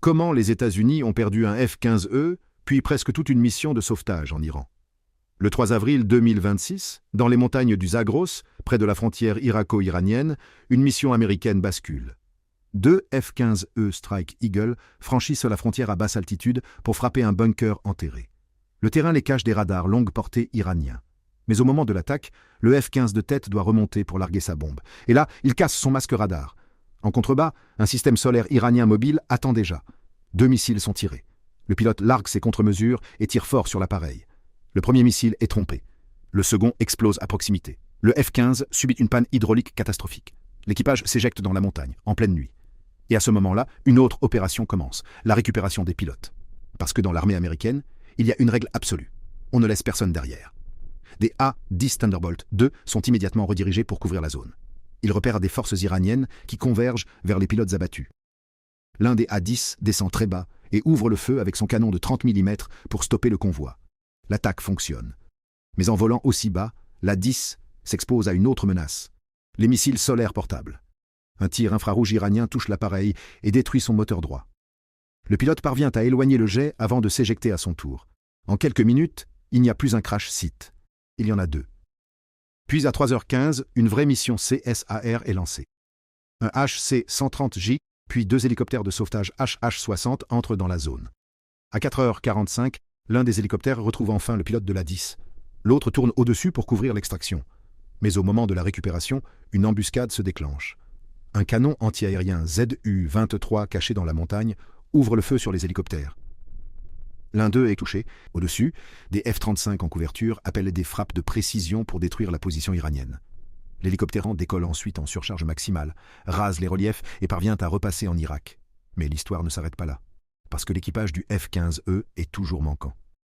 Comment les États-Unis ont perdu un F-15E, puis presque toute une mission de sauvetage en Iran. Le 3 avril 2026, dans les montagnes du Zagros, près de la frontière irako-iranienne, une mission américaine bascule. 2 F-15E Strike Eagle franchissent la frontière à basse altitude pour frapper un bunker enterré. Le terrain les cache des radars longue portée iraniens. Mais au moment de l'attaque, le F-15 de tête doit remonter pour larguer sa bombe. Et là, il casse son masque radar. En contrebas, un système solaire iranien mobile attend déjà. 2 missiles sont tirés. Le pilote largue ses contre-mesures et tire fort sur l'appareil. Le premier missile est trompé. Le second explose à proximité. Le F-15 subit une panne hydraulique catastrophique. L'équipage s'éjecte dans la montagne, en pleine nuit. Et à ce moment-là, une autre opération commence, la récupération des pilotes. Parce que dans l'armée américaine, il y a une règle absolue. On ne laisse personne derrière. Des A-10 Thunderbolt II sont immédiatement redirigés pour couvrir la zone. Ils repèrent des forces iraniennes qui convergent vers les pilotes abattus. L'un des A-10 descend très bas et ouvre le feu avec son canon de 30 mm pour stopper le convoi. L'attaque fonctionne. Mais en volant aussi bas, l'A-10 s'expose à une autre menace, les missiles solaires portables. Un tir infrarouge iranien touche l'appareil et détruit son moteur droit. Le pilote parvient à éloigner le jet avant de s'éjecter à son tour. En quelques minutes, il n'y a plus un crash site. Il y en a 2. Puis à 3h15, une vraie mission CSAR est lancée. Un HC-130J, puis 2 hélicoptères de sauvetage HH-60 entrent dans la zone. À 4h45, l'un des hélicoptères retrouve enfin le pilote de l'A-10. L'autre tourne au-dessus pour couvrir l'extraction. Mais au moment de la récupération, une embuscade se déclenche. Un canon antiaérien ZU-23 caché dans la montagne ouvre le feu sur les hélicoptères. L'un d'eux est touché. Au-dessus, des F-35 en couverture appellent des frappes de précision pour détruire la position iranienne. L'hélicoptère décolle ensuite en surcharge maximale, rase les reliefs et parvient à repasser en Irak. Mais l'histoire ne s'arrête pas là, parce que l'équipage du F-15E est toujours manquant.